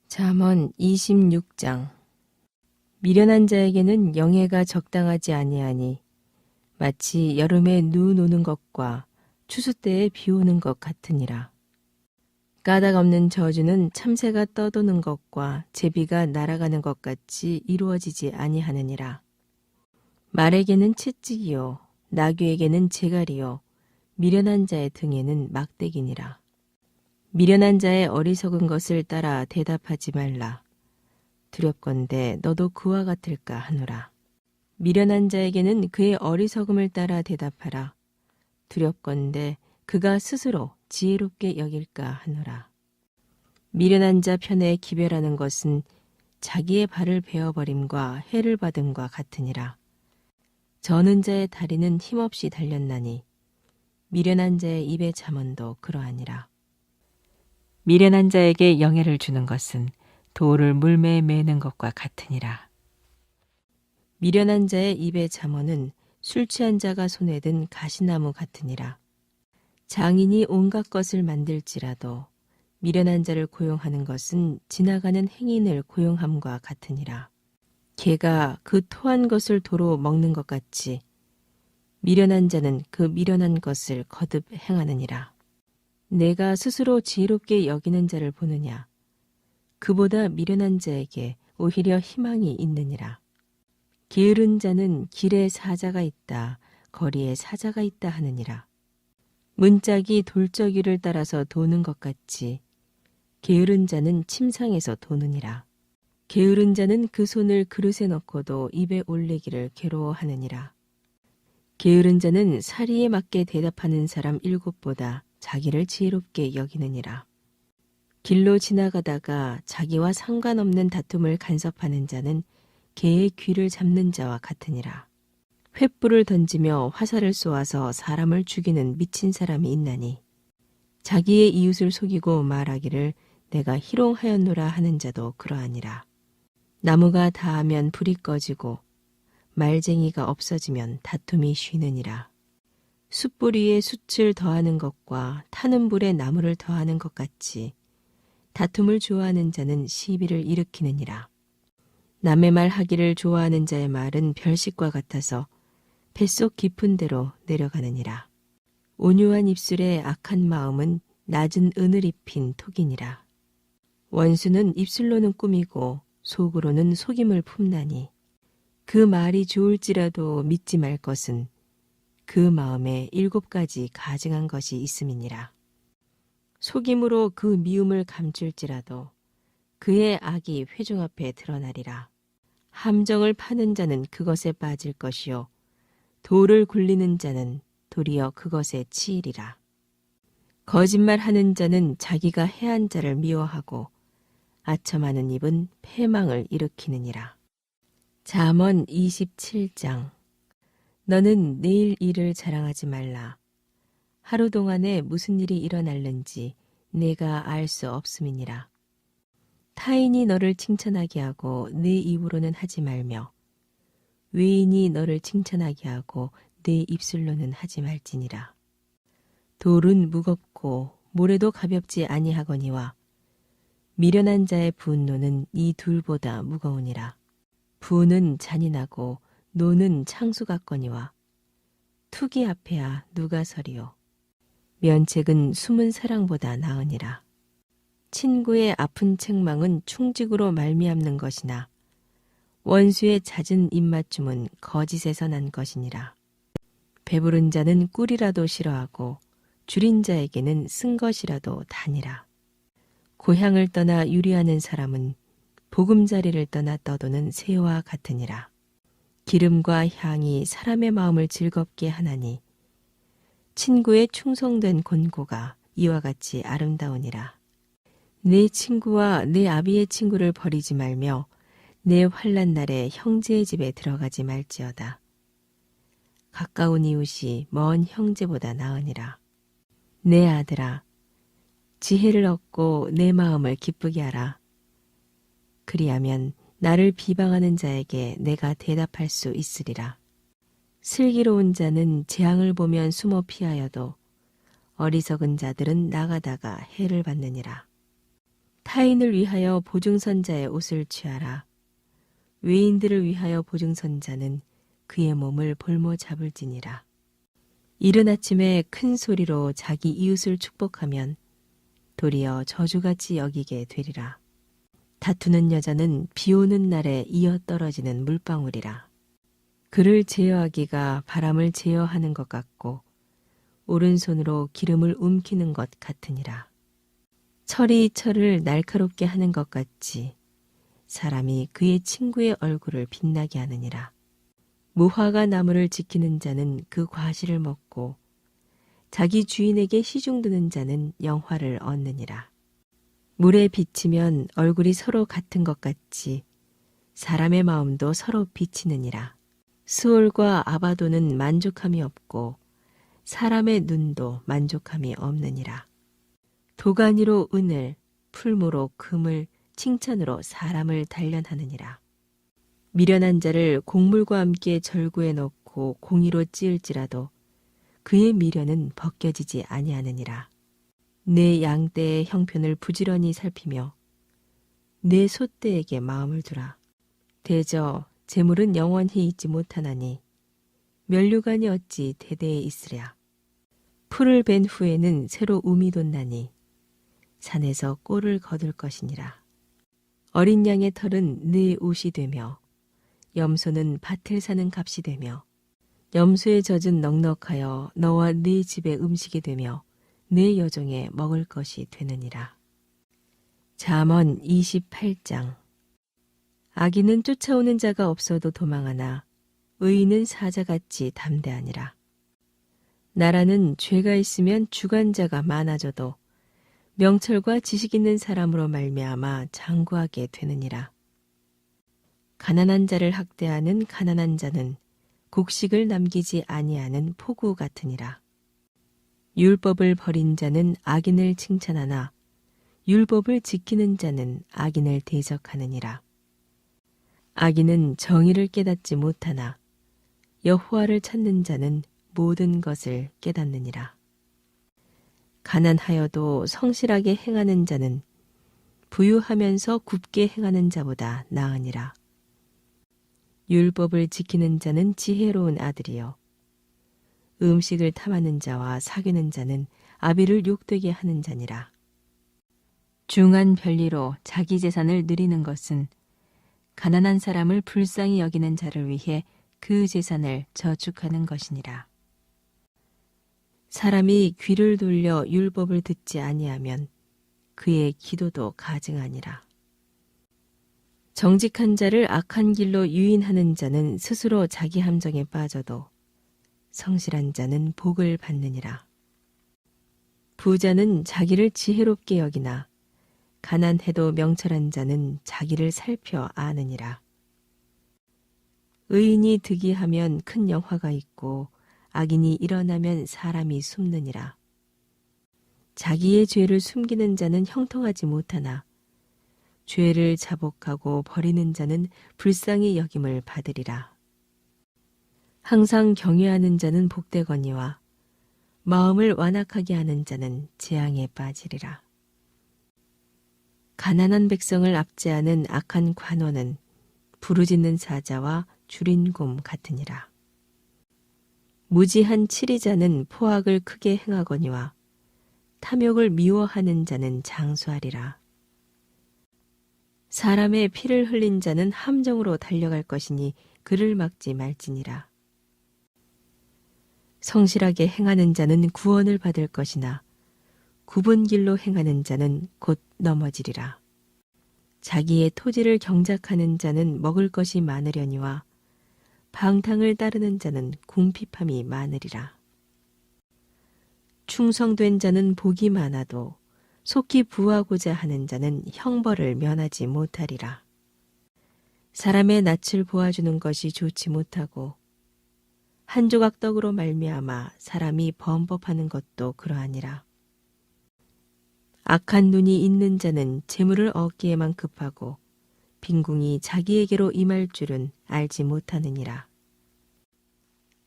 잠언 26장. 미련한 자에게는 영예가 적당하지 아니하니 마치 여름에 눈 오는 것과 추수 때에 비 오는 것 같으니라. 까닭 없는 저주는 참새가 떠도는 것과 제비가 날아가는 것 같이 이루어지지 아니하느니라. 말에게는 채찍이요 나귀에게는 재갈이요 미련한 자의 등에는 막대기니라. 미련한 자의 어리석은 것을 따라 대답하지 말라. 두렵건대 너도 그와 같을까 하노라. 미련한 자에게는 그의 어리석음을 따라 대답하라. 두렵건대 그가 스스로 지혜롭게 여길까 하노라. 미련한 자 편에 기별하는 것은 자기의 발을 베어버림과 해를 받음과 같으니라. 저는 자의 다리는 힘없이 달렸나니 미련한 자의 입의 잠언도 그러하니라. 미련한 자에게 영예를 주는 것은 돌을 물매에 매는 것과 같으니라. 미련한 자의 입의 잠언은 술 취한 자가 손에 든 가시나무 같으니라. 장인이 온갖 것을 만들지라도 미련한 자를 고용하는 것은 지나가는 행인을 고용함과 같으니라. 개가 그 토한 것을 도로 먹는 것 같이 미련한 자는 그 미련한 것을 거듭 행하느니라. 내가 스스로 지혜롭게 여기는 자를 보느냐. 그보다 미련한 자에게 오히려 희망이 있느니라. 게으른 자는 길에 사자가 있다, 거리에 사자가 있다 하느니라. 문짝이 돌적 위를 따라서 도는 것 같이 게으른 자는 침상에서 도느니라. 게으른 자는 그 손을 그릇에 넣고도 입에 올리기를 괴로워하느니라. 게으른 자는 사리에 맞게 대답하는 사람 7보다 자기를 지혜롭게 여기느니라. 길로 지나가다가 자기와 상관없는 다툼을 간섭하는 자는 개의 귀를 잡는 자와 같으니라. 횃불을 던지며 화살을 쏘아서 사람을 죽이는 미친 사람이 있나니 자기의 이웃을 속이고 말하기를 내가 희롱하였노라 하는 자도 그러하니라. 나무가 다하면 불이 꺼지고 말쟁이가 없어지면 다툼이 쉬느니라. 숯불 위에 숯을 더하는 것과 타는 불에 나무를 더하는 것 같이 다툼을 좋아하는 자는 시비를 일으키느니라. 남의 말 하기를 좋아하는 자의 말은 별식과 같아서 뱃속 깊은 데로 내려가느니라. 온유한 입술에 악한 마음은 낮은 은을 입힌 톡이니라. 원수는 입술로는 꾸미고 속으로는 속임을 품나니 그 말이 좋을지라도 믿지 말 것은 그 마음에 7가지 가증한 것이 있음이니라. 속임으로 그 미움을 감출지라도 그의 악이 회중 앞에 드러나리라. 함정을 파는 자는 그것에 빠질 것이요 돌을 굴리는 자는 도리어 그것에 치이리라. 거짓말하는 자는 자기가 해한 자를 미워하고 아첨하는 입은 패망을 일으키느니라. 잠언 27장. 너는 내일 일을 자랑하지 말라. 하루 동안에 무슨 일이 일어날는지 내가 알 수 없음이니라. 타인이 너를 칭찬하게 하고 내 입으로는 하지 말며 외인이 너를 칭찬하게 하고 내 입술로는 하지 말지니라. 돌은 무겁고 모래도 가볍지 아니하거니와 미련한 자의 분노는 이 둘보다 무거우니라. 부는 잔인하고 노는 창수 같거니와 투기 앞에야 누가 서리요. 면책은 숨은 사랑보다 나으니라. 친구의 아픈 책망은 충직으로 말미암는 것이나 원수의 잦은 입맞춤은 거짓에서 난 것이니라. 배부른 자는 꿀이라도 싫어하고 줄인 자에게는 쓴 것이라도 다니라. 고향을 떠나 유리하는 사람은 보금자리를 떠나 떠도는 새와 같으니라. 기름과 향이 사람의 마음을 즐겁게 하나니 친구의 충성된 권고가 이와 같이 아름다우니라. 내 친구와 내 아비의 친구를 버리지 말며 내 환난 날에 형제의 집에 들어가지 말지어다. 가까운 이웃이 먼 형제보다 나으니라. 내 아들아, 지혜를 얻고 내 마음을 기쁘게 하라. 그리하면 나를 비방하는 자에게 내가 대답할 수 있으리라. 슬기로운 자는 재앙을 보면 숨어 피하여도 어리석은 자들은 나가다가 해를 받느니라. 타인을 위하여 보증선자의 옷을 취하라. 외인들을 위하여 보증선자는 그의 몸을 볼모 잡을지니라. 이른 아침에 큰 소리로 자기 이웃을 축복하면 도리어 저주같이 여기게 되리라. 다투는 여자는 비 오는 날에 이어 떨어지는 물방울이라. 그를 제어하기가 바람을 제어하는 것 같고 오른손으로 기름을 움키는 것 같으니라. 철이 철을 날카롭게 하는 것 같이 사람이 그의 친구의 얼굴을 빛나게 하느니라. 무화과 나무를 지키는 자는 그 과실을 먹고 자기 주인에게 시중드는 자는 영화를 얻느니라. 물에 비치면 얼굴이 서로 같은 것 같이 사람의 마음도 서로 비치느니라. 수올과 아바도는 만족함이 없고 사람의 눈도 만족함이 없느니라. 도가니로 은을, 풀무로 금을, 칭찬으로 사람을 단련하느니라. 미련한 자를 곡물과 함께 절구에 넣고 공의로 찌을지라도 그의 미련은 벗겨지지 아니하느니라. 내 양떼의 형편을 부지런히 살피며 내 소떼에게 마음을 두라. 대저 재물은 영원히 있지 못하나니 면류관이 어찌 대대에 있으랴. 풀을 벤 후에는 새로 움이 돋나니 산에서 꼴을 거둘 것이니라. 어린 양의 털은 네 옷이 되며 염소는 밭을 사는 값이 되며 염소의 젖은 넉넉하여 너와 네 집의 음식이 되며 네 여종의 먹을 것이 되느니라. 잠언 28장. 악인은 쫓아오는 자가 없어도 도망하나 의인은 사자같이 담대하니라. 나라는 죄가 있으면 주관자가 많아져도 명철과 지식 있는 사람으로 말미암아 장구하게 되느니라. 가난한 자를 학대하는 가난한 자는 곡식을 남기지 아니하는 포구 같으니라. 율법을 버린 자는 악인을 칭찬하나 율법을 지키는 자는 악인을 대적하느니라. 악인은 정의를 깨닫지 못하나 여호와를 찾는 자는 모든 것을 깨닫느니라. 가난하여도 성실하게 행하는 자는 부유하면서 굽게 행하는 자보다 나으니라. 율법을 지키는 자는 지혜로운 아들이요 음식을 탐하는 자와 사귀는 자는 아비를 욕되게 하는 자니라. 중한 별리로 자기 재산을 누리는 것은 가난한 사람을 불쌍히 여기는 자를 위해 그 재산을 저축하는 것이니라. 사람이 귀를 돌려 율법을 듣지 아니하면 그의 기도도 가증하니라. 정직한 자를 악한 길로 유인하는 자는 스스로 자기 함정에 빠져도 성실한 자는 복을 받느니라. 부자는 자기를 지혜롭게 여기나 가난해도 명철한 자는 자기를 살펴 아느니라. 의인이 득이하면 큰 영화가 있고 악인이 일어나면 사람이 숨느니라. 자기의 죄를 숨기는 자는 형통하지 못하나 죄를 자복하고 버리는 자는 불쌍히 여김을 받으리라. 항상 경외하는 자는 복되거니와 마음을 완악하게 하는 자는 재앙에 빠지리라. 가난한 백성을 압제하는 악한 관원은 부르짖는 사자와 줄인 곰 같으니라. 무지한 치리자는 포악을 크게 행하거니와 탐욕을 미워하는 자는 장수하리라. 사람의 피를 흘린 자는 함정으로 달려갈 것이니 그를 막지 말지니라. 성실하게 행하는 자는 구원을 받을 것이나 굽은 길로 행하는 자는 곧 넘어지리라. 자기의 토지를 경작하는 자는 먹을 것이 많으려니와 방탕을 따르는 자는 궁핍함이 많으리라. 충성된 자는 복이 많아도 속히 부하고자 하는 자는 형벌을 면하지 못하리라. 사람의 낯을 보아주는 것이 좋지 못하고 한 조각 떡으로 말미암아 사람이 범법하는 것도 그러하니라. 악한 눈이 있는 자는 재물을 얻기에만 급하고 빈궁이 자기에게로 임할 줄은 알지 못하느니라.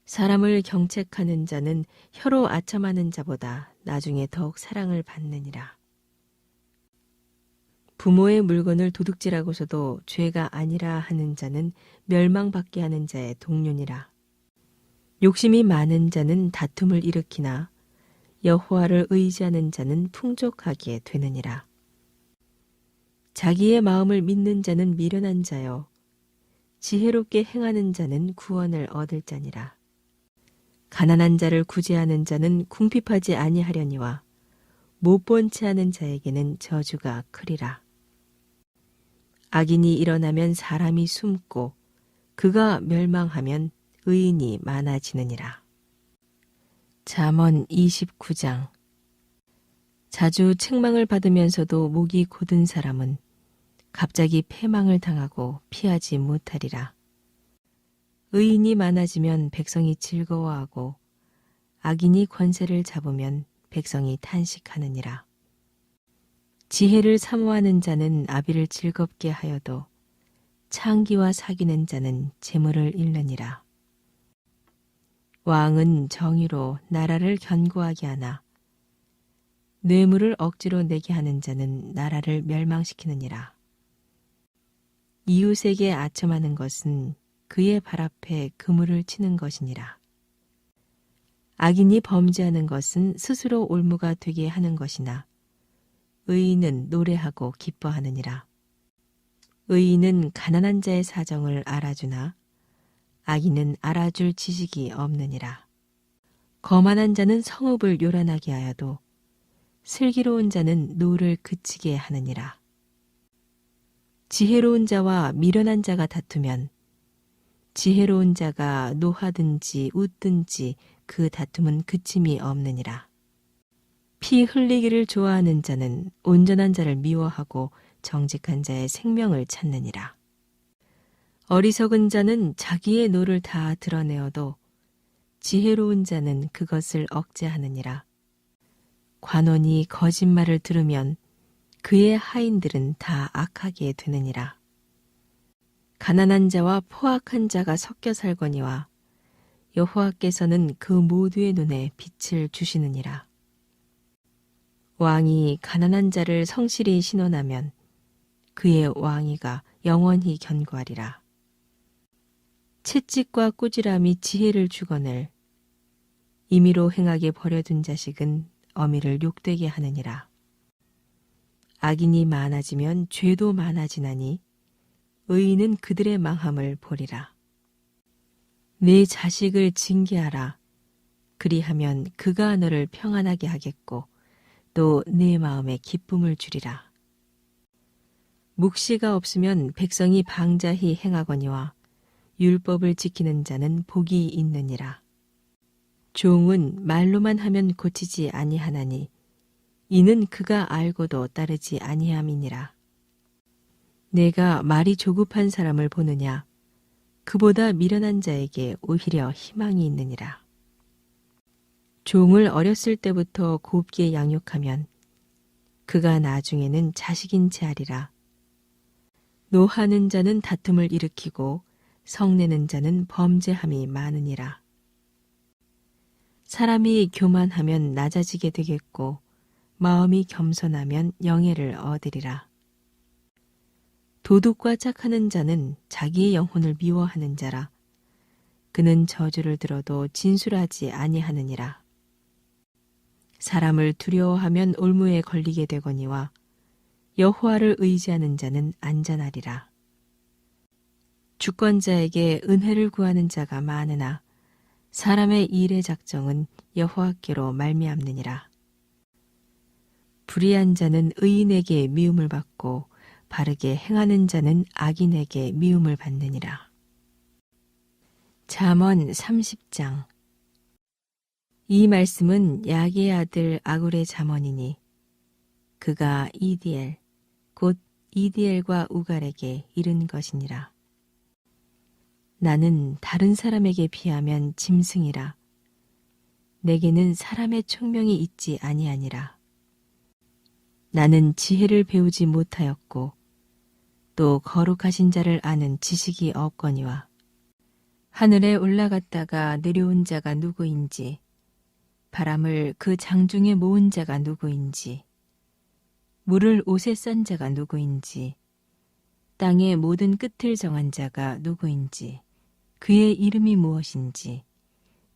사람을 경책하는 자는 혀로 아첨하는 자보다 나중에 더욱 사랑을 받느니라. 부모의 물건을 도둑질하고서도 죄가 아니라 하는 자는 멸망받게 하는 자의 동료니라. 욕심이 많은 자는 다툼을 일으키나 여호와를 의지하는 자는 풍족하게 되느니라. 자기의 마음을 믿는 자는 미련한 자요 지혜롭게 행하는 자는 구원을 얻을 자니라. 가난한 자를 구제하는 자는 궁핍하지 아니하려니와 못 본 채 하는 자에게는 저주가 크리라. 악인이 일어나면 사람이 숨고 그가 멸망하면 의인이 많아지느니라. 잠언 29장. 자주 책망을 받으면서도 목이 곧은 사람은 갑자기 패망을 당하고 피하지 못하리라. 의인이 많아지면 백성이 즐거워하고 악인이 권세를 잡으면 백성이 탄식하느니라. 지혜를 사모하는 자는 아비를 즐겁게 하여도 창기와 사귀는 자는 재물을 잃느니라. 왕은 정의로 나라를 견고하게 하나 뇌물을 억지로 내게 하는 자는 나라를 멸망시키느니라. 이웃에게 아첨하는 것은 그의 발 앞에 그물을 치는 것이니라. 악인이 범죄하는 것은 스스로 올무가 되게 하는 것이나 의인은 노래하고 기뻐하느니라. 의인은 가난한 자의 사정을 알아주나 악인은 알아줄 지식이 없느니라. 거만한 자는 성읍을 요란하게 하여도 슬기로운 자는 노를 그치게 하느니라. 지혜로운 자와 미련한 자가 다투면 지혜로운 자가 노하든지 웃든지 그 다툼은 그침이 없느니라. 피 흘리기를 좋아하는 자는 온전한 자를 미워하고 정직한 자의 생명을 찾느니라. 어리석은 자는 자기의 노를 다 드러내어도 지혜로운 자는 그것을 억제하느니라. 관원이 거짓말을 들으면 그의 하인들은 다 악하게 되느니라. 가난한 자와 포악한 자가 섞여 살거니와 여호와께서는 그 모두의 눈에 빛을 주시느니라. 왕이 가난한 자를 성실히 신원하면 그의 왕위가 영원히 견고하리라. 채찍과 꾸지람이 지혜를 주거늘 임의로 행하게 버려둔 자식은 어미를 욕되게 하느니라. 악인이 많아지면 죄도 많아지나니 의인은 그들의 망함을 보리라. 네 자식을 징계하라. 그리하면 그가 너를 평안하게 하겠고 또 네 마음에 기쁨을 주리라. 묵시가 없으면 백성이 방자히 행하거니와 율법을 지키는 자는 복이 있느니라. 종은 말로만 하면 고치지 아니하나니 이는 그가 알고도 따르지 아니함이니라. 내가 말이 조급한 사람을 보느냐 그보다 미련한 자에게 오히려 희망이 있느니라. 종을 어렸을 때부터 곱게 양육하면 그가 나중에는 자식인 채 하리라. 노하는 자는 다툼을 일으키고 성내는 자는 범죄함이 많으니라. 사람이 교만하면 낮아지게 되겠고 마음이 겸손하면 영예를 얻으리라. 도둑과 짝하는 자는 자기의 영혼을 미워하는 자라. 그는 저주를 들어도 진술하지 아니하느니라. 사람을 두려워하면 올무에 걸리게 되거니와 여호와를 의지하는 자는 안전하리라. 주권자에게 은혜를 구하는 자가 많으나 사람의 일의 작정은 여호와께로 말미암느니라. 불의한 자는 의인에게 미움을 받고 바르게 행하는 자는 악인에게 미움을 받느니라. 잠언 30장. 이 말씀은 야게의 아들 아굴의 잠언이니 그가 이디엘 곧 이디엘과 우갈에게 이른 것이니라. 나는 다른 사람에게 비하면 짐승이라. 내게는 사람의 총명이 있지 아니하니라. 나는 지혜를 배우지 못하였고 또 거룩하신 자를 아는 지식이 없거니와 하늘에 올라갔다가 내려온 자가 누구인지 바람을 그 장중에 모은 자가 누구인지 물을 옷에 싼 자가 누구인지, 땅의 모든 끝을 정한 자가 누구인지, 그의 이름이 무엇인지,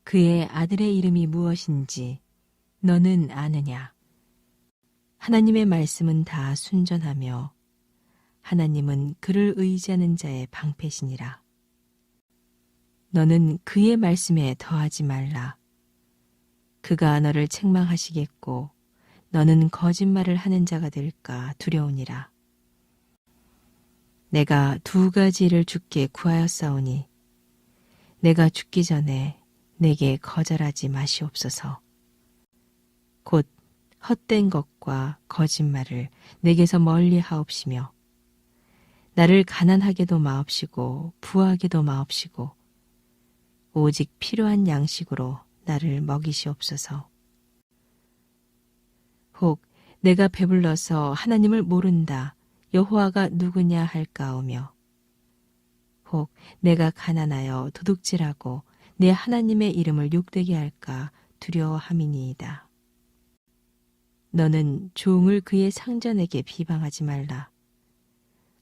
그의 아들의 이름이 무엇인지 너는 아느냐? 하나님의 말씀은 다 순전하며 하나님은 그를 의지하는 자의 방패시니라. 너는 그의 말씀에 더하지 말라. 그가 너를 책망하시겠고 너는 거짓말을 하는 자가 될까 두려우니라. 내가 두 가지를 주께 구하였사오니 내가 죽기 전에 내게 거절하지 마시옵소서. 곧 헛된 것과 거짓말을 내게서 멀리 하옵시며 나를 가난하게도 마옵시고 부하게도 마옵시고 오직 필요한 양식으로 나를 먹이시옵소서. 혹 내가 배불러서 하나님을 모른다 여호와가 누구냐 할까오며 혹 내가 가난하여 도둑질하고 내 하나님의 이름을 욕되게 할까 두려워함이니이다. 너는 종을 그의 상전에게 비방하지 말라.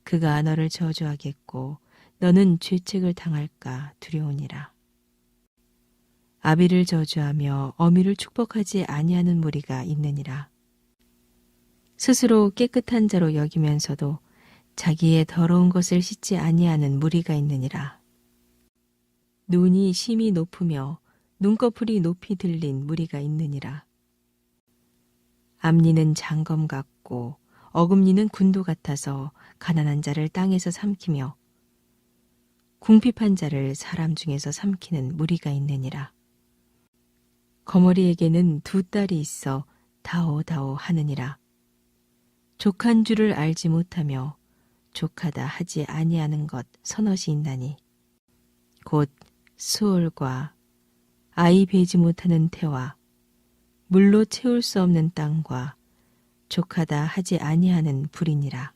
그가 너를 저주하겠고 너는 죄책을 당할까 두려우니라. 아비를 저주하며 어미를 축복하지 아니하는 무리가 있느니라. 스스로 깨끗한 자로 여기면서도 자기의 더러운 것을 씻지 아니하는 무리가 있느니라. 눈이 심히 높으며 눈꺼풀이 높이 들린 무리가 있느니라. 앞니는 장검 같고 어금니는 군도 같아서 가난한 자를 땅에서 삼키며 궁핍한 자를 사람 중에서 삼키는 무리가 있느니라. 거머리에게는 두 딸이 있어 다오다오 하느니라. 족한 줄을 알지 못하며 족하다 하지 아니하는 것 서넛이 있나니 곧 수월과 아이 베지 못하는 태와 물로 채울 수 없는 땅과 족하다 하지 아니하는 불이니라.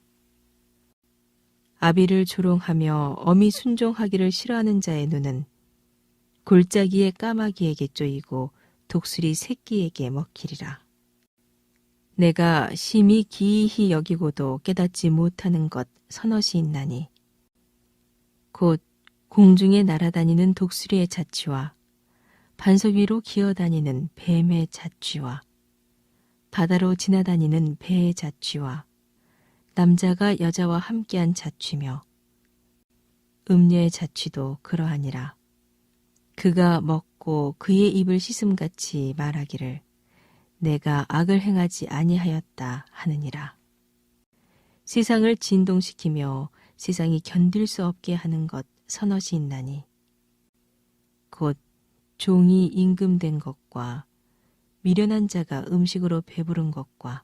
아비를 조롱하며 어미 순종하기를 싫어하는 자의 눈은 골짜기의 까마귀에게 쪼이고 독수리 새끼에게 먹히리라. 내가 심히 기이히 여기고도 깨닫지 못하는 것 서넛이 있나니 곧 공중에 날아다니는 독수리의 자취와 반석 위로 기어다니는 뱀의 자취와 바다로 지나다니는 배의 자취와 남자가 여자와 함께한 자취며 음녀의 자취도 그러하니라. 그가 먹고 그의 입을 씻음같이 말하기를 내가 악을 행하지 아니하였다 하느니라. 세상을 진동시키며 세상이 견딜 수 없게 하는 것 서넛이 있나니 곧 종이 임금된 것과 미련한 자가 음식으로 배부른 것과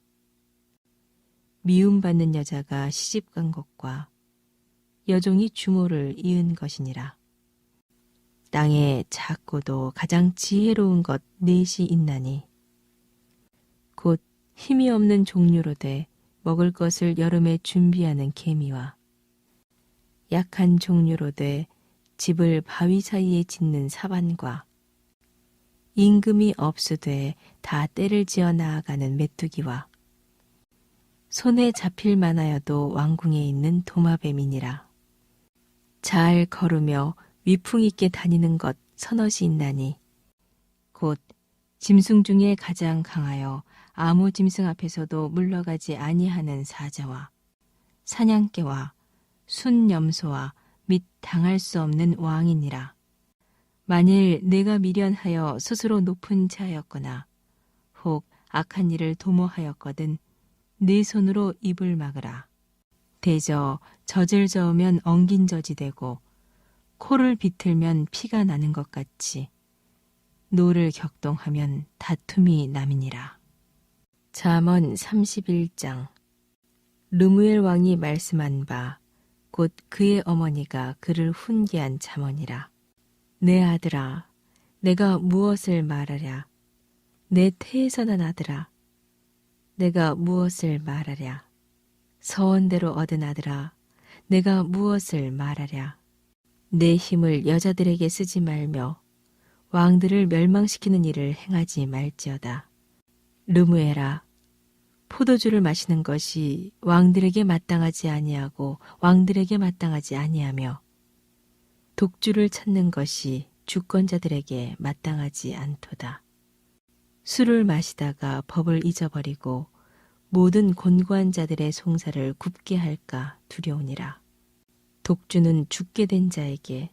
미움받는 여자가 시집간 것과 여종이 주모를 이은 것이니라. 땅에 작고도 가장 지혜로운 것 넷이 있나니 곧 힘이 없는 종류로 돼 먹을 것을 여름에 준비하는 개미와 약한 종류로 돼 집을 바위 사이에 짓는 사반과 임금이 없으되 다 때를 지어 나아가는 메뚜기와 손에 잡힐 만하여도 왕궁에 있는 도마뱀이니라. 잘 걸으며 위풍 있게 다니는 것 서넛이 있나니 곧 짐승 중에 가장 강하여 아무 짐승 앞에서도 물러가지 아니하는 사자와 사냥개와 순염소와 및 당할 수 없는 왕이니라. 만일 내가 미련하여 스스로 높은 자였거나 혹 악한 일을 도모하였거든 네 손으로 입을 막으라. 대저 젖을 저으면 엉긴 젖이 되고 코를 비틀면 피가 나는 것 같이 노를 격동하면 다툼이 남이니라. 잠언 31장. 르무엘 왕이 말씀한 바 곧 그의 어머니가 그를 훈계한 잠언이라. 내 아들아, 내가 무엇을 말하랴? 내 태에서 난 아들아, 내가 무엇을 말하랴? 서원대로 얻은 아들아, 내가 무엇을 말하랴? 내 힘을 여자들에게 쓰지 말며 왕들을 멸망시키는 일을 행하지 말지어다. 르무엘아, 포도주를 마시는 것이 왕들에게 마땅하지 아니하고 왕들에게 마땅하지 아니하며 독주를 찾는 것이 주권자들에게 마땅하지 않도다. 술을 마시다가 법을 잊어버리고 모든 곤고한 자들의 송사를 굽게 할까 두려우니라. 독주는 죽게 된 자에게,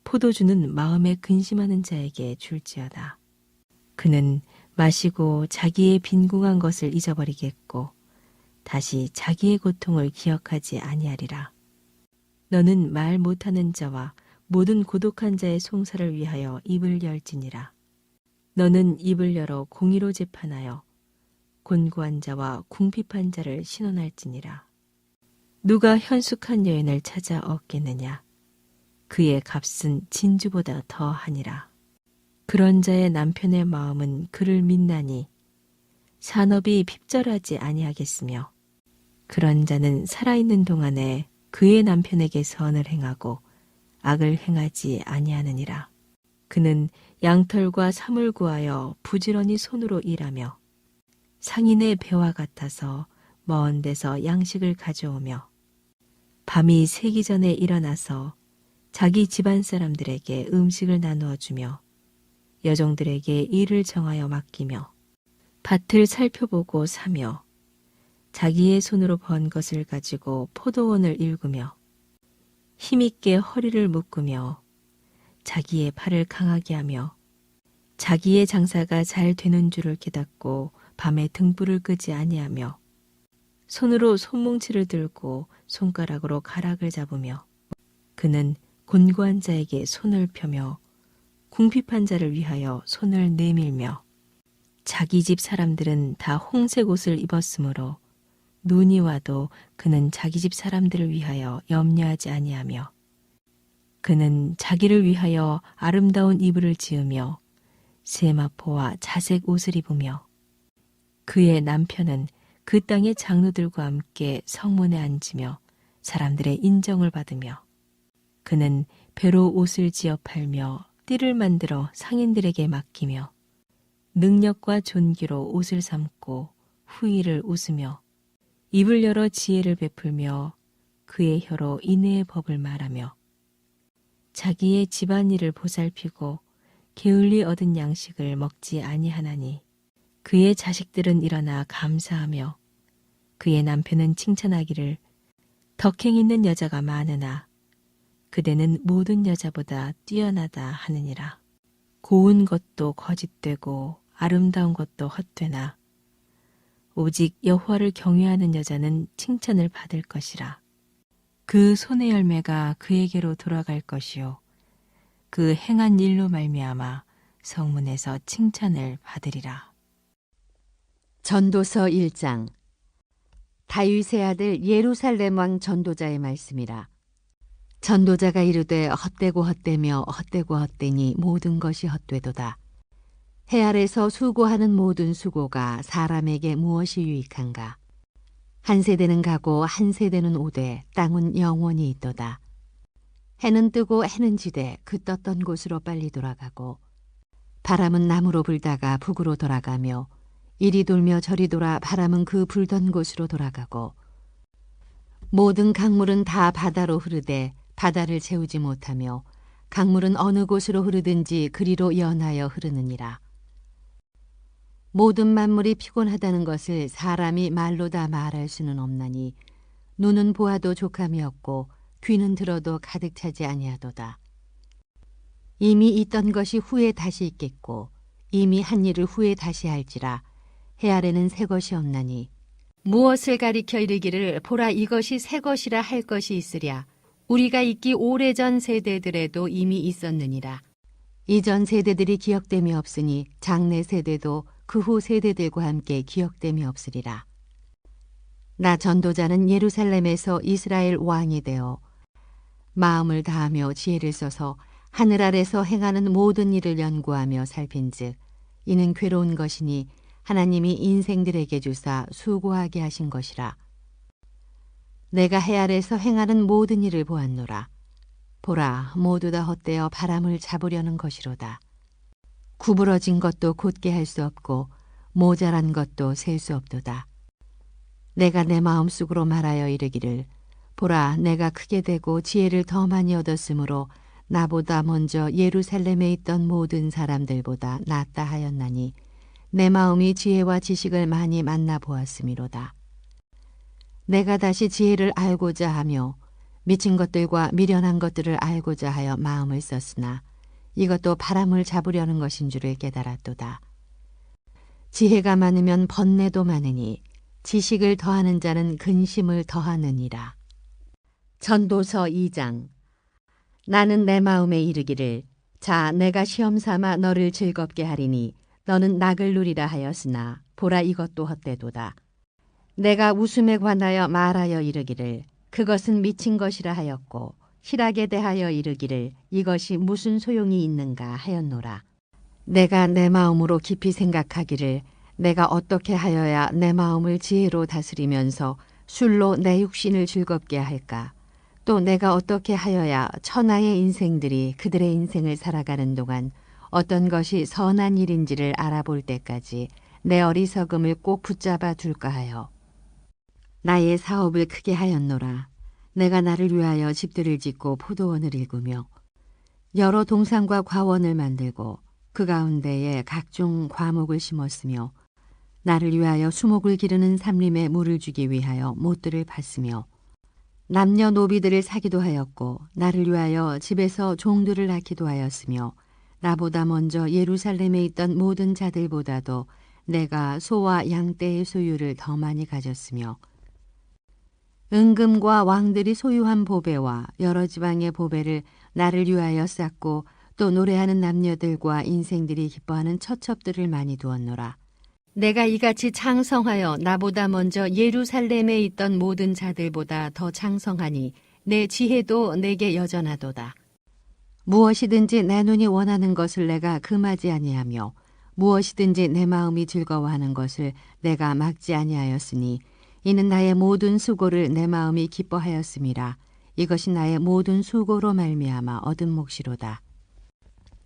포도주는 마음에 근심하는 자에게 줄지어다. 그는 마시고 자기의 빈궁한 것을 잊어버리겠고 다시 자기의 고통을 기억하지 아니하리라. 너는 말 못하는 자와 모든 고독한 자의 송사를 위하여 입을 열지니라. 너는 입을 열어 공의로 재판하여 곤고한 자와 궁핍한 자를 신원할지니라. 누가 현숙한 여인을 찾아 얻겠느냐? 그의 값은 진주보다 더하니라. 그런 자의 남편의 마음은 그를 믿나니 산업이 핍절하지 아니하겠으며 그런 자는 살아있는 동안에 그의 남편에게 선을 행하고 악을 행하지 아니하느니라. 그는 양털과 삼을 구하여 부지런히 손으로 일하며 상인의 배와 같아서 먼 데서 양식을 가져오며 밤이 새기 전에 일어나서 자기 집안 사람들에게 음식을 나누어 주며 여종들에게 일을 정하여 맡기며 밭을 살펴보고 사며 자기의 손으로 번 것을 가지고 포도원을 일구며 힘있게 허리를 묶으며 자기의 팔을 강하게 하며 자기의 장사가 잘 되는 줄을 깨닫고 밤에 등불을 끄지 아니하며 손으로 손뭉치를 들고 손가락으로 가락을 잡으며 그는 곤고한 자에게 손을 펴며 궁핍한 자를 위하여 손을 내밀며 자기 집 사람들은 다 홍색 옷을 입었으므로 눈이 와도 그는 자기 집 사람들을 위하여 염려하지 아니하며 그는 자기를 위하여 아름다운 이불을 지으며 세마포와 자색 옷을 입으며 그의 남편은 그 땅의 장로들과 함께 성문에 앉으며 사람들의 인정을 받으며 그는 배로 옷을 지어 팔며 띠를 만들어 상인들에게 맡기며 능력과 존귀로 옷을 삼고 후의를 웃으며 입을 열어 지혜를 베풀며 그의 혀로 인애의 법을 말하며 자기의 집안일을 보살피고 게을리 얻은 양식을 먹지 아니하나니 그의 자식들은 일어나 감사하며 그의 남편은 칭찬하기를 덕행 있는 여자가 많으나 그대는 모든 여자보다 뛰어나다 하느니라. 고운 것도 거짓되고 아름다운 것도 헛되나 오직 여호와를 경외하는 여자는 칭찬을 받을 것이라. 그 손의 열매가 그에게로 돌아갈 것이요 그 행한 일로 말미암아 성문에서 칭찬을 받으리라. 전도서 1장. 다윗의 아들 예루살렘 왕 전도자의 말씀이라. 전도자가 이르되 헛되고 헛되며 헛되고 헛되니 모든 것이 헛되도다. 해 아래서 수고하는 모든 수고가 사람에게 무엇이 유익한가? 한 세대는 가고 한 세대는 오되 땅은 영원히 있도다. 해는 뜨고 해는 지되 그 떴던 곳으로 빨리 돌아가고 바람은 남으로 불다가 북으로 돌아가며 이리 돌며 저리 돌아 바람은 그 불던 곳으로 돌아가고 모든 강물은 다 바다로 흐르되 바다를 채우지 못하며 강물은 어느 곳으로 흐르든지 그리로 연하여 흐르느니라. 모든 만물이 피곤하다는 것을 사람이 말로 다 말할 수는 없나니 눈은 보아도 족함이 없고 귀는 들어도 가득 차지 아니하도다. 이미 있던 것이 후에 다시 있겠고 이미 한 일을 후에 다시 할지라. 해 아래는 새 것이 없나니 무엇을 가리켜 이르기를 보라 이것이 새 것이라 할 것이 있으랴. 우리가 있기 오래전 세대들에도 이미 있었느니라. 이전 세대들이 기억됨이 없으니 장래 세대도 그 후 세대들과 함께 기억됨이 없으리라. 나 전도자는 예루살렘에서 이스라엘 왕이 되어 마음을 다하며 지혜를 써서 하늘 아래서 행하는 모든 일을 연구하며 살핀즉 이는 괴로운 것이니 하나님이 인생들에게 주사 수고하게 하신 것이라. 내가 해 아래서 행하는 모든 일을 보았노라. 보라 모두 다 헛되어 바람을 잡으려는 것이로다. 구부러진 것도 곧게 할 수 없고 모자란 것도 셀 수 없도다. 내가 내 마음속으로 말하여 이르기를 보라 내가 크게 되고 지혜를 더 많이 얻었으므로 나보다 먼저 예루살렘에 있던 모든 사람들보다 낫다 하였나니 내 마음이 지혜와 지식을 많이 만나보았음이로다. 내가 다시 지혜를 알고자 하며 미친 것들과 미련한 것들을 알고자 하여 마음을 썼으나 이것도 바람을 잡으려는 것인 줄을 깨달았도다. 지혜가 많으면 번뇌도 많으니 지식을 더하는 자는 근심을 더하느니라. 전도서 2장. 나는 내 마음에 이르기를 자 내가 시험 삼아 너를 즐겁게 하리니 너는 낙을 누리라 하였으나 보라 이것도 헛되도다. 내가 웃음에 관하여 말하여 이르기를 그것은 미친 것이라 하였고 희락에 대하여 이르기를 이것이 무슨 소용이 있는가 하였노라. 내가 내 마음으로 깊이 생각하기를 내가 어떻게 하여야 내 마음을 지혜로 다스리면서 술로 내 육신을 즐겁게 할까? 또 내가 어떻게 하여야 천하의 인생들이 그들의 인생을 살아가는 동안 어떤 것이 선한 일인지를 알아볼 때까지 내 어리석음을 꼭 붙잡아 둘까 하여 나의 사업을 크게 하였노라. 내가 나를 위하여 집들을 짓고 포도원을 일구며 여러 동산과 과원을 만들고 그 가운데에 각종 과목을 심었으며 나를 위하여 수목을 기르는 삼림에 물을 주기 위하여 못들을 팠으며 남녀노비들을 사기도 하였고 나를 위하여 집에서 종들을 낳기도 하였으며 나보다 먼저 예루살렘에 있던 모든 자들보다도 내가 소와 양떼의 소유를 더 많이 가졌으며 은금과 왕들이 소유한 보배와 여러 지방의 보배를 나를 위하여 쌓고 또 노래하는 남녀들과 인생들이 기뻐하는 처첩들을 많이 두었노라. 내가 이같이 창성하여 나보다 먼저 예루살렘에 있던 모든 자들보다 더 창성하니 내 지혜도 내게 여전하도다. 무엇이든지 내 눈이 원하는 것을 내가 금하지 아니하며 무엇이든지 내 마음이 즐거워하는 것을 내가 막지 아니하였으니 이는 나의 모든 수고를 내 마음이 기뻐하였음이라. 이것이 나의 모든 수고로 말미암아 얻은 몫이로다.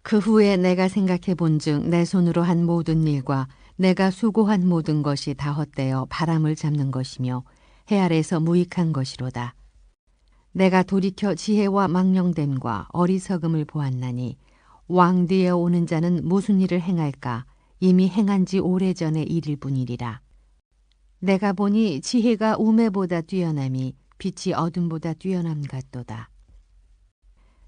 그 후에 내가 생각해 본즉 내 손으로 한 모든 일과 내가 수고한 모든 것이 다 헛되어 바람을 잡는 것이며 해 아래서 무익한 것이로다. 내가 돌이켜 지혜와 망령됨과 어리석음을 보았나니 왕 뒤에 오는 자는 무슨 일을 행할까 이미 행한 지 오래전의 일일 뿐이리라. 내가 보니 지혜가 우매보다 뛰어남이 빛이 어둠보다 뛰어남 같도다.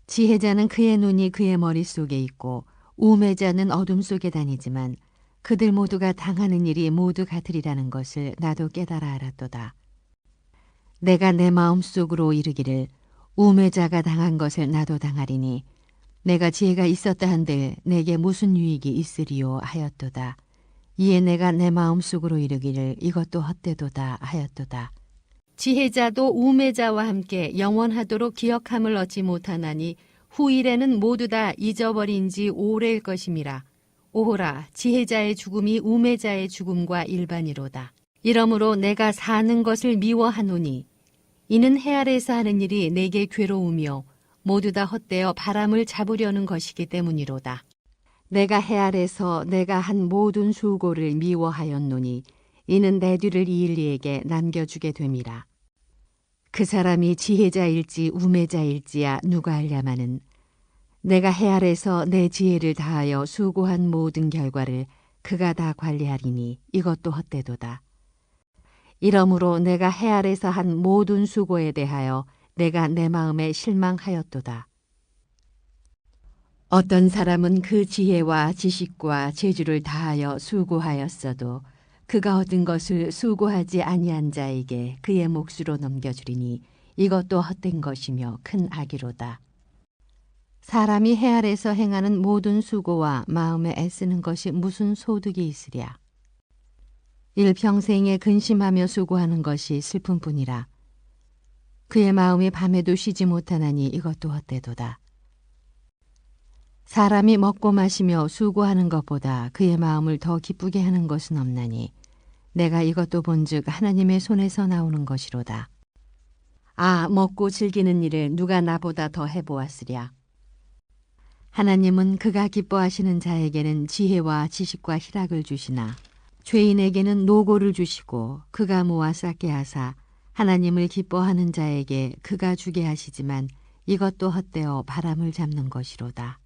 지혜자는 그의 눈이 그의 머릿속에 있고 우매자는 어둠 속에 다니지만 그들 모두가 당하는 일이 모두 같으리라는 것을 나도 깨달아 알았도다. 내가 내 마음속으로 이르기를 우매자가 당한 것을 나도 당하리니 내가 지혜가 있었다 한들 내게 무슨 유익이 있으리요 하였도다. 이에 내가 내 마음속으로 이르기를 이것도 헛되도다 하였도다. 지혜자도 우매자와 함께 영원하도록 기억함을 얻지 못하나니 후일에는 모두 다 잊어버린 지 오래일 것임이라. 오호라 지혜자의 죽음이 우매자의 죽음과 일반이로다. 이러므로 내가 사는 것을 미워하노니 이는 해 아래에서 하는 일이 내게 괴로우며 모두 다 헛되어 바람을 잡으려는 것이기 때문이로다. 내가 해 아래서 내가 한 모든 수고를 미워하였노니 이는 내 뒤를 이을 이에게 남겨주게 됨이라. 그 사람이 지혜자일지 우매자일지야 누가 알랴마는 내가 해 아래서 내 지혜를 다하여 수고한 모든 결과를 그가 다 관리하리니 이것도 헛되도다. 이러므로 내가 해 아래서 한 모든 수고에 대하여 내가 내 마음에 실망하였도다. 어떤 사람은 그 지혜와 지식과 재주를 다하여 수고하였어도 그가 얻은 것을 수고하지 아니한 자에게 그의 몫으로 넘겨주리니 이것도 헛된 것이며 큰 악이로다. 사람이 해 아래서 행하는 모든 수고와 마음에 애쓰는 것이 무슨 소득이 있으랴. 일평생에 근심하며 수고하는 것이 슬픔뿐이라. 그의 마음이 밤에도 쉬지 못하나니 이것도 헛되도다. 사람이 먹고 마시며 수고하는 것보다 그의 마음을 더 기쁘게 하는 것은 없나니 내가 이것도 본즉 하나님의 손에서 나오는 것이로다. 아, 먹고 즐기는 일을 누가 나보다 더 해보았으랴. 하나님은 그가 기뻐하시는 자에게는 지혜와 지식과 희락을 주시나 죄인에게는 노고를 주시고 그가 모아 쌓게 하사 하나님을 기뻐하는 자에게 그가 주게 하시지만 이것도 헛되어 바람을 잡는 것이로다.